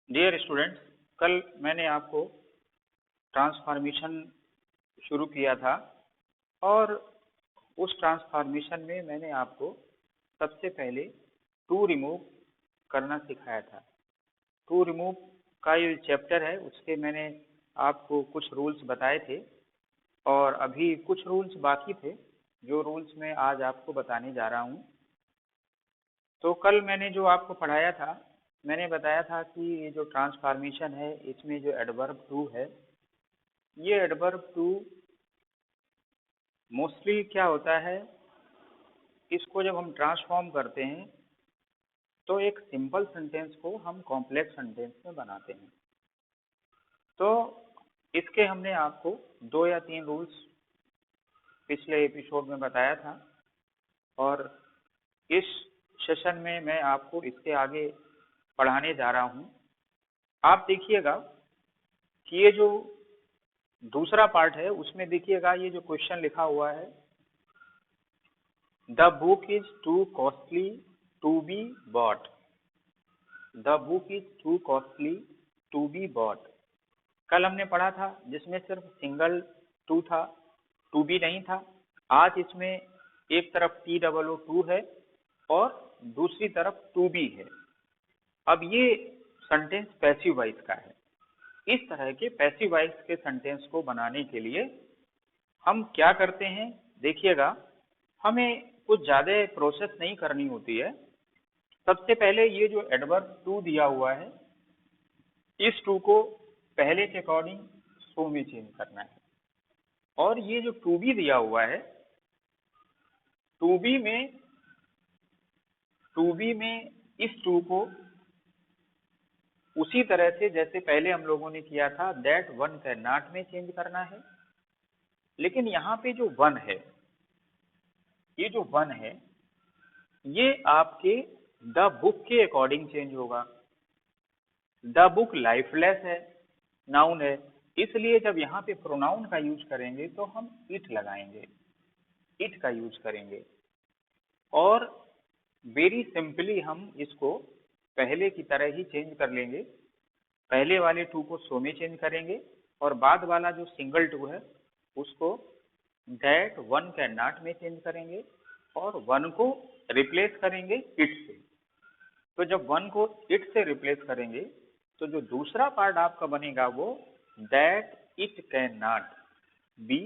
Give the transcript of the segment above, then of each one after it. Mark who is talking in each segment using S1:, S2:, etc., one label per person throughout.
S1: Dear students, कल मैंने आपको ट्रांसफॉर्मेशन शुरू किया था और उस ट्रांसफॉर्मेशन में मैंने आपको सबसे पहले टू रिमूव करना सिखाया था। टू रिमूव का ये चैप्टर है, उसके मैंने आपको कुछ रूल्स बताए थे और अभी कुछ रूल्स बाकी थे जो रूल्स मैं आज आपको बताने जा रहा हूँ। तो कल मैंने जो आपको पढ़ाया था, मैंने बताया था कि ये जो ट्रांसफॉर्मेशन है इसमें जो एडवर्ब टू है, ये एडवर्ब टू मोस्टली क्या होता है, इसको जब हम ट्रांसफॉर्म करते हैं तो एक सिंपल सेंटेंस को हम कॉम्प्लेक्स सेंटेंस में बनाते हैं। तो इसके हमने आपको 2 या 3 रूल्स पिछले एपिसोड में बताया था और इस सेशन में मैं आपको इसके आगे पढ़ाने जा रहा हूँ। आप देखिएगा कि ये जो दूसरा पार्ट है उसमें देखिएगा ये जो क्वेश्चन लिखा हुआ है, the book is too costly to be bought. The book is too costly to be bought. कल हमने पढ़ा था जिसमें सिर्फ सिंगल टू था, टू बी नहीं था। आज इसमें एक तरफ TOO है और दूसरी तरफ टू बी है। अब ये सेंटेंस पैसिव वॉइस का है। इस तरह के पैसिव वॉइस के सेंटेंस को बनाने के लिए हम क्या करते हैं, देखिएगा, हमें कुछ ज्यादा प्रोसेस नहीं करनी होती है। सबसे पहले ये जो एडवर्ब टू दिया हुआ है, इस टू को पहले के अकॉर्डिंग सो में चेंज करना है और ये जो टू बी दिया हुआ है, टू बी में इस टू को उसी तरह से जैसे पहले हम लोगों ने किया था, दैट वन कैन नॉट में चेंज करना है। लेकिन यहाँ पे जो वन है, ये जो वन है ये आपके द बुक के अकॉर्डिंग चेंज होगा। द बुक लाइफलेस है, नाउन है, इसलिए जब यहाँ पे प्रोनाउन का यूज करेंगे तो हम इट लगाएंगे, इट का यूज करेंगे और वेरी सिंपली हम इसको पहले की तरह ही चेंज कर लेंगे। पहले वाले टू को सो में चेंज करेंगे और बाद वाला जो सिंगल टू है उसको दैट वन कैन नॉट में चेंज करेंगे और वन को रिप्लेस करेंगे इट से। तो जब वन को इट से रिप्लेस करेंगे तो जो दूसरा पार्ट आपका बनेगा वो that it can not be.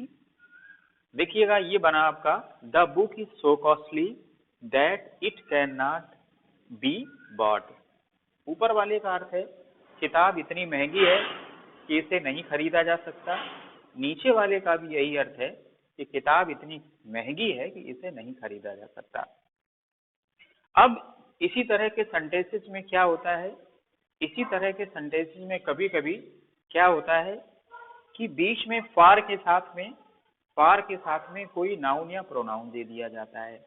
S1: देखिएगा ये बना आपका the book is so costly that it can not be bought. ऊपर वाले का अर्थ है किताब इतनी महंगी है कि इसे नहीं खरीदा जा सकता। नीचे वाले का भी यही अर्थ है कि किताब इतनी महंगी है कि इसे नहीं खरीदा जा सकता। अब इसी तरह के सेंटेंसेस में क्या होता है, इसी तरह के सेंटेंसेस में कभी कभी क्या होता है कि बीच में फार के साथ में कोई नाउन या प्रोनाउन दे दिया जाता है।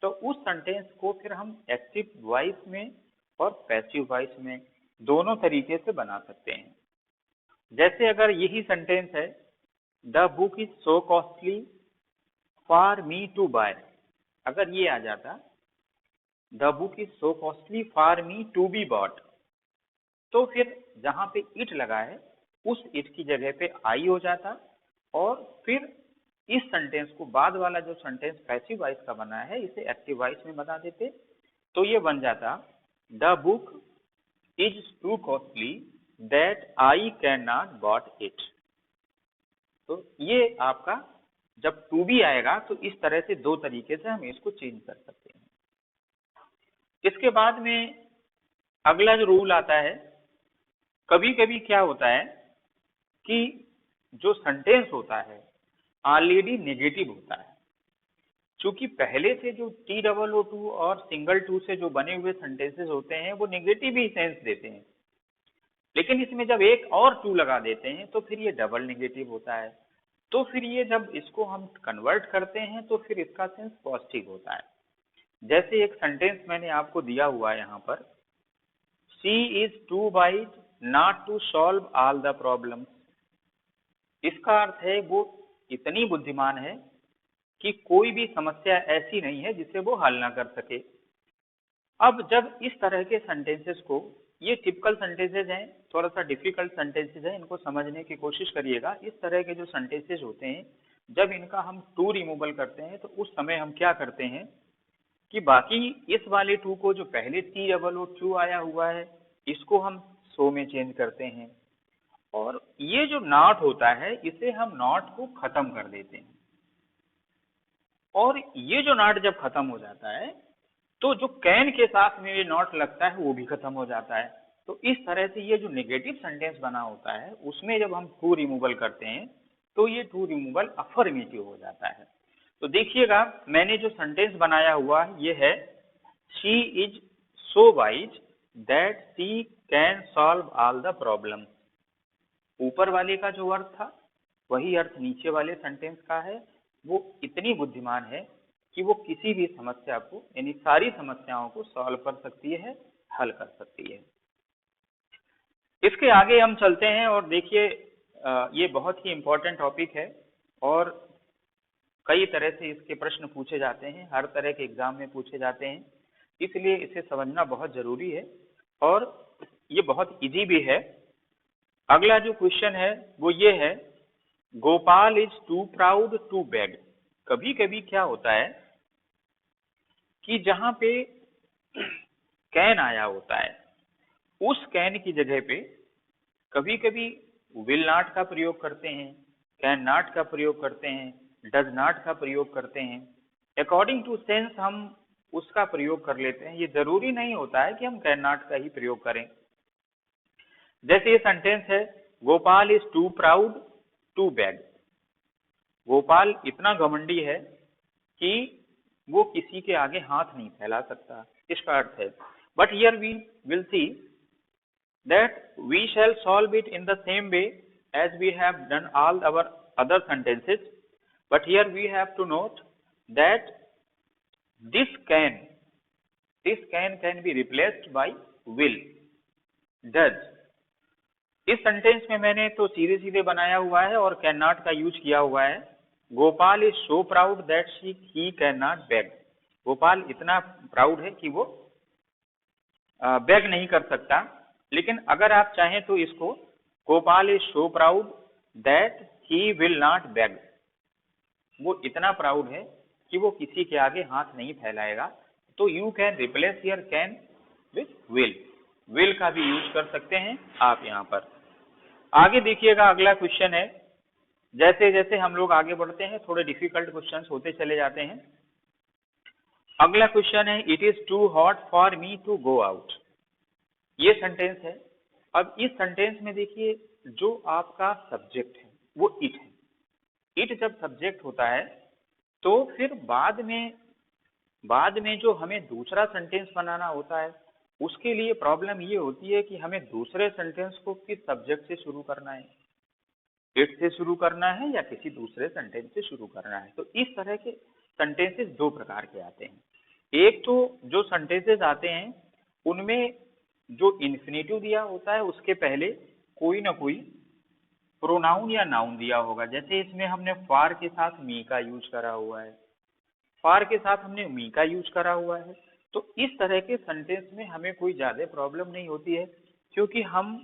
S1: तो उस सेंटेंस को फिर हम एक्टिव वॉइस में और पैसिव वॉइस में दोनों तरीके से बना सकते हैं। जैसे अगर यही सेंटेंस है, the book is so costly for me to buy, अगर ये आ जाता the book is so costly for me to be bought, तो फिर जहां पे इट लगा है उस इट की जगह पे आई हो जाता और फिर इस सेंटेंस को बाद वाला जो सेंटेंस पैसिव वॉइस का बना है इसे एक्टिव वॉइस में बता देते। तो ये बन जाता the book is too costly that I can not bought it. तो ये आपका जब टू बी आएगा तो इस तरह से दो तरीके से हम इसको चेंज कर सकते हैं। इसके बाद में अगला जो रूल आता है, कभी कभी क्या होता है कि जो सेंटेंस होता है ऑलरेडी नेगेटिव होता है। क्योंकि पहले से जो TOO और सिंगल टू से जो बने हुए सेंटेंसेस होते हैं वो नेगेटिव ही सेंस देते हैं, लेकिन इसमें जब एक और टू लगा देते हैं तो फिर ये डबल नेगेटिव होता है। तो फिर ये जब इसको हम कन्वर्ट करते हैं तो फिर इसका सेंस पॉजिटिव होता है। जैसे एक सेंटेंस मैंने आपको दिया हुआ है यहाँ पर, she is too wise not to solve all the problems. इसका अर्थ है वो इतनी बुद्धिमान है कि कोई भी समस्या ऐसी नहीं है जिसे वो हल ना कर सके। अब जब इस तरह के सेंटेंसेस को, ये टिपिकल सेंटेंसेस हैं, थोड़ा सा डिफिकल्ट सेंटेंसेस हैं, इनको समझने की कोशिश करिएगा। इस तरह के जो सेंटेंसेस होते हैं, जब इनका हम टू रिमूवल करते हैं तो उस समय हम क्या करते हैं कि बाकी इस वाले टू को, जो पहले टी डबल ओ टू आया हुआ है, इसको हम सो में चेंज करते हैं, और ये जो नॉट होता है इसे हम नॉट को खत्म कर देते हैं, और ये जो नॉट जब खत्म हो जाता है तो जो कैन के साथ में ये नॉट लगता है वो भी खत्म हो जाता है। तो इस तरह से ये जो नेगेटिव सेंटेंस बना होता है उसमें जब हम टू रिमूवल करते हैं तो ये टू रिमूवल अफर्मेटिव हो जाता है। तो देखिएगा, मैंने जो सेंटेंस बनाया हुआ है ये है, she is so wise that she can solve all the problem. ऊपर वाले का जो अर्थ था वही अर्थ नीचे वाले सेंटेंस का है। वो इतनी बुद्धिमान है कि वो किसी भी समस्या को, यानी सारी समस्याओं को सॉल्व कर सकती है, हल कर सकती है। इसके आगे हम चलते हैं और देखिए, ये बहुत ही इंपॉर्टेंट टॉपिक है और कई तरह से इसके प्रश्न पूछे जाते हैं, हर तरह के एग्जाम में पूछे जाते हैं, इसलिए इसे समझना बहुत जरूरी है और ये बहुत इजी भी है। अगला जो क्वेश्चन है वो ये है, Gopal is too proud to beg. कभी कभी क्या होता है कि जहां पे कैन आया होता है उस कैन की जगह पे कभी कभी विल नॉट का प्रयोग करते हैं, कैन नॉट का प्रयोग करते हैं, डज नॉट का प्रयोग करते हैं। अकॉर्डिंग टू सेंस हम उसका प्रयोग कर लेते हैं, ये जरूरी नहीं होता है कि हम कैन नॉट का ही प्रयोग करें। जैसे ये सेंटेंस है, Gopal is too proud to beg. Gopal इतना घमंडी है कि वो किसी के आगे हाथ नहीं फैला सकता, इसका अर्थ है। But here we will see that we shall solve it in the same way as we have done all our other sentences, but here we have to note that this can be replaced by will, does। इस sentence में मैंने तो सीधे सीधे बनाया हुआ है और कैन नॉट का यूज किया हुआ है। Gopal is so proud that he can not beg. Gopal इतना प्राउड है कि वो बेग नहीं कर सकता। लेकिन अगर आप चाहें तो इसको, Gopal is so proud that he will not beg. वो इतना प्राउड है कि वो किसी के आगे हाथ नहीं फैलाएगा। तो you can replace here can with will. Will का भी यूज कर सकते हैं आप यहाँ पर। आगे देखिएगा, अगला क्वेश्चन है, जैसे जैसे हम लोग आगे बढ़ते हैं थोड़े डिफिकल्ट क्वेश्चंस होते चले जाते हैं। अगला क्वेश्चन है, it is too hot for me to go out. ये सेंटेंस है। अब इस सेंटेंस में देखिए, जो आपका सब्जेक्ट है वो इट है। इट जब सब्जेक्ट होता है तो फिर बाद में जो हमें दूसरा सेंटेंस बनाना होता है उसके लिए प्रॉब्लम ये होती है कि हमें दूसरे सेंटेंस को किस सब्जेक्ट से शुरू करना है, इट से शुरू करना है या किसी दूसरे सेंटेंस से शुरू करना है। तो इस तरह के सेंटेंसेस दो प्रकार के आते हैं। एक तो जो सेंटेंसेस आते हैं उनमें जो इन्फिनेटिव दिया होता है उसके पहले कोई ना कोई प्रोनाउन या नाउन दिया होगा। जैसे इसमें हमने फार के साथ मी का यूज करा हुआ है, फार के साथ हमने मी का यूज करा हुआ है। तो इस तरह के सेंटेंस में हमें कोई ज्यादा प्रॉब्लम नहीं होती है, क्योंकि हम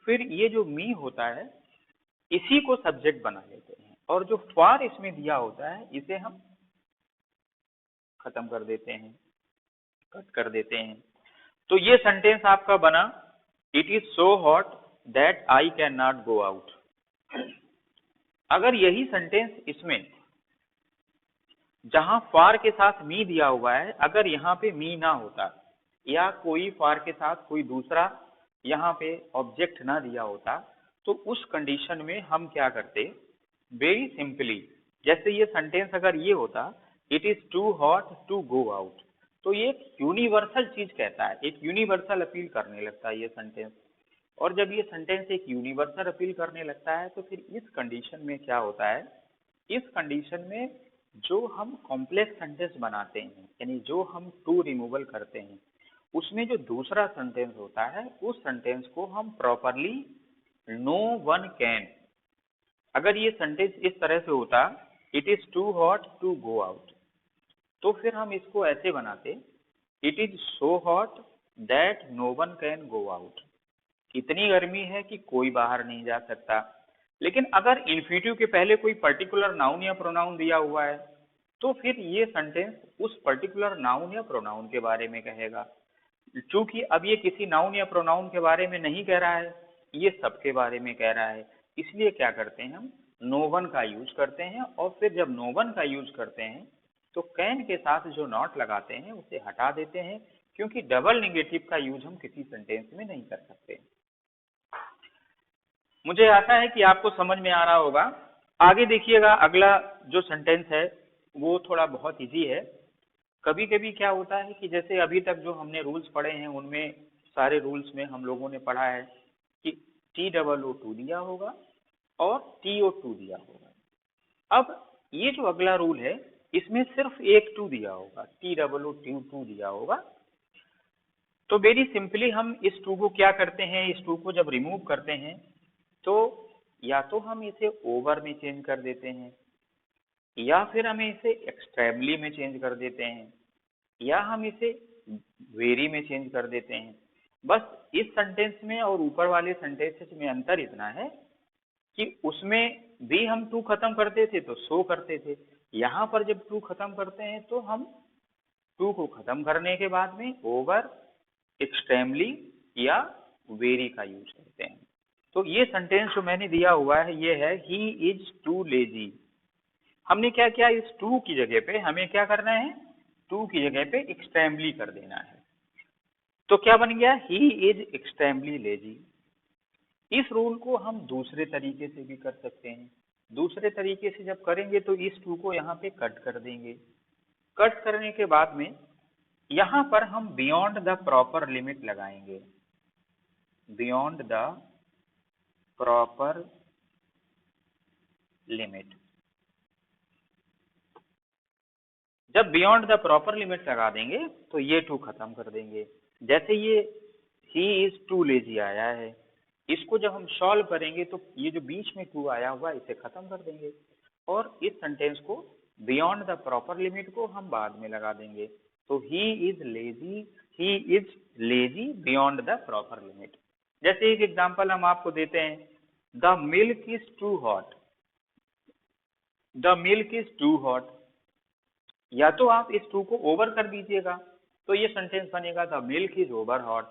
S1: फिर ये जो मी होता है इसी को सब्जेक्ट बना लेते हैं और जो फार इसमें दिया होता है इसे हम खत्म कर देते हैं, कट कर देते हैं। तो ये सेंटेंस आपका बना, it is so hot that I can not go out. अगर यही सेंटेंस इसमें जहां फार के साथ मी दिया हुआ है, अगर यहाँ पे मी ना होता या कोई फार के साथ कोई दूसरा यहाँ पे ऑब्जेक्ट ना दिया होता, तो उस कंडीशन में हम क्या करते, वेरी सिंपली, जैसे ये सेंटेंस अगर ये होता, it is too hot to go out, तो ये एक यूनिवर्सल चीज कहता है, एक यूनिवर्सल अपील करने लगता है ये सेंटेंस। और जब ये सेंटेंस एक यूनिवर्सल अपील करने लगता है तो फिर इस कंडीशन में क्या होता है, इस कंडीशन में जो हम कॉम्प्लेक्स सेंटेंस बनाते हैं, यानी जो हम टू रिमूवल करते हैं, उसमें जो दूसरा सेंटेंस होता है उस सेंटेंस को हम प्रॉपरली नो वन कैन, अगर ये सेंटेंस इस तरह से होता, it is too hot to go out, तो फिर हम इसको ऐसे बनाते, it is so hot that no one can go out. इतनी गर्मी है कि कोई बाहर नहीं जा सकता। लेकिन अगर इन्फिनिटिव के पहले कोई पर्टिकुलर नाउन या प्रोनाउन दिया हुआ है तो फिर ये सेंटेंस उस पर्टिकुलर नाउन या प्रोनाउन के बारे में कहेगा। चूंकि अब ये किसी नाउन या प्रोनाउन के बारे में नहीं कह रहा है, ये सबके बारे में कह रहा है, इसलिए क्या करते हैं हम नो वन का यूज करते हैं। और फिर जब नो वन का यूज करते हैं तो कैन के साथ जो नॉट लगाते हैं उसे हटा देते हैं, क्योंकि डबल नेगेटिव का यूज हम किसी सेंटेंस में नहीं कर सकते। मुझे आशा है कि आपको समझ में आ रहा होगा। आगे देखिएगा, अगला जो सेंटेंस है वो थोड़ा बहुत इजी है। कभी कभी क्या होता है कि जैसे अभी तक जो हमने रूल्स पढ़े हैं उनमें सारे रूल्स में हम लोगों ने पढ़ा है कि TOO दिया होगा और TO2 दिया होगा। अब ये जो अगला रूल है इसमें सिर्फ एक टू दिया होगा, TOO दिया होगा। तो वेरी सिंपली हम इस टू को क्या करते हैं, इस टू को जब रिमूव करते हैं तो या तो हम इसे ओवर में चेंज कर देते हैं, या फिर हमें इसे एक्सट्रीमली में चेंज कर देते हैं, या हम इसे वेरी में चेंज कर देते हैं। बस इस सेंटेंस में और ऊपर वाले सेंटेंसेस में अंतर इतना है कि उसमें भी हम टू खत्म करते थे तो सो करते थे, यहाँ पर जब टू खत्म करते हैं तो हम टू को खत्म करने के बाद में ओवर, एक्सट्रीमली या वेरी का यूज करते हैं। तो ये सेंटेंस जो मैंने दिया हुआ है ये है ही इज टू लेजी। हमने क्या किया, इस टू की जगह पे हमें क्या करना है, टू की जगह पे एक्सट्रीमली कर देना है। तो क्या बन गया, ही इज एक्सट्रीमली लेजी। इस रूल को हम दूसरे तरीके से भी कर सकते हैं। दूसरे तरीके से जब करेंगे तो इस टू को यहाँ पे कट कर देंगे। कट करने के बाद में यहाँ पर हम बियॉन्ड द प्रॉपर लिमिट लगाएंगे। Beyond the proper limit. जब बियॉन्ड द प्रॉपर लिमिट लगा देंगे तो ये टू खत्म कर देंगे। जैसे ये ही इज टू लेजी आया है, इसको जब हम सॉल्व करेंगे तो ये जो बीच में टू आया हुआ इसे खत्म कर देंगे, और इस सेंटेंस को बियॉन्ड द प्रॉपर लिमिट को हम बाद में लगा देंगे। तो he is lazy beyond the proper limit. जैसे एक एग्जांपल हम आपको देते हैं, the milk is too hot. The milk is too hot, या तो आप इस टू को ओवर कर दीजिएगा तो ये सेंटेंस बनेगा the milk is over hot,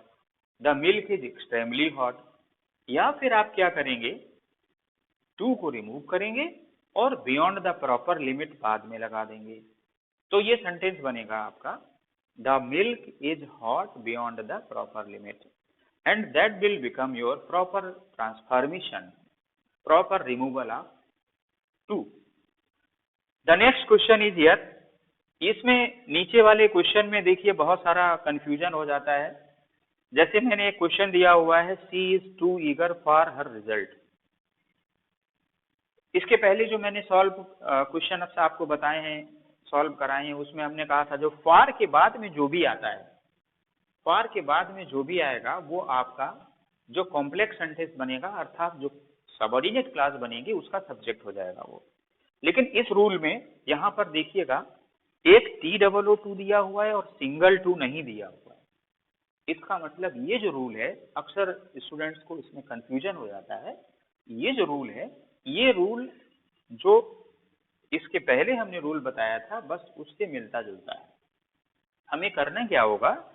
S1: the milk is extremely hot. या फिर आप क्या करेंगे, टू को रिमूव करेंगे और बियॉन्ड द प्रॉपर लिमिट बाद में लगा देंगे। तो ये सेंटेंस बनेगा आपका the milk is hot beyond the proper limit, and that will become your proper transformation, proper removal of too. The next question is here. इसमें नीचे वाले क्वेश्चन में देखिए बहुत सारा कंफ्यूजन हो जाता है। जैसे मैंने एक क्वेश्चन दिया हुआ है, she is too eager for her result. इसके पहले जो मैंने सॉल्व क्वेश्चन आपको बताए हैं, सॉल्व कराए हैं, उसमें हमने कहा था जो फॉर के बाद में जो भी आता है, फॉर के बाद में जो भी आएगा वो आपका जो कॉम्प्लेक्स सेंटेंस बनेगा, अर्थात जो सबऑर्डिनेट क्लास बनेगी उसका सब्जेक्ट हो जाएगा वो। लेकिन इस रूल में यहाँ पर देखिएगा एक TOO दिया हुआ है और सिंगल टू नहीं दिया हुआ है। इसका मतलब ये जो रूल है, अक्सर स्टूडेंट्स को इसमें कंफ्यूजन हो जाता है। ये जो रूल है, ये रूल जो इसके पहले हमने रूल बताया था बस उससे मिलता जुलता है। हमें करना क्या होगा,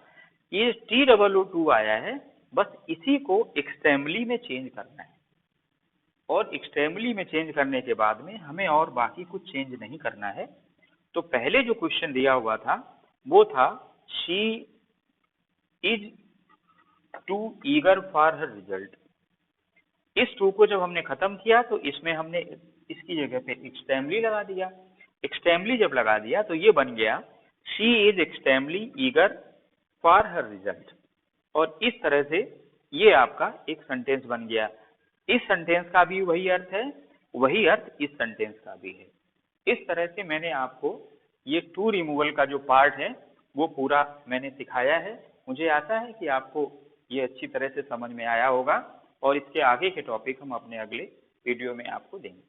S1: ये TOO आया है, बस इसी को एक्सट्रीमली में चेंज करना है, और एक्सट्रीमली में चेंज करने के बाद में हमें और बाकी कुछ चेंज नहीं करना है। तो पहले जो क्वेश्चन दिया हुआ था वो था she is too eager for her result. इस टू को जब हमने खत्म किया तो इसमें हमने इसकी जगह पे एक्सट्रीमली लगा दिया। एक्सट्रीमली जब लगा दिया तो ये बन गया she is extremely eager for her result, और इस तरह से ये आपका एक सेंटेंस बन गया। इस सेंटेंस का भी वही अर्थ है, वही अर्थ इस सेंटेंस का भी है। इस तरह से मैंने आपको ये टू रिमूवल का जो पार्ट है वो पूरा मैंने सिखाया है। मुझे आशा है कि आपको ये अच्छी तरह से समझ में आया होगा, और इसके आगे के टॉपिक हम अपने अगले वीडियो में आपको देंगे।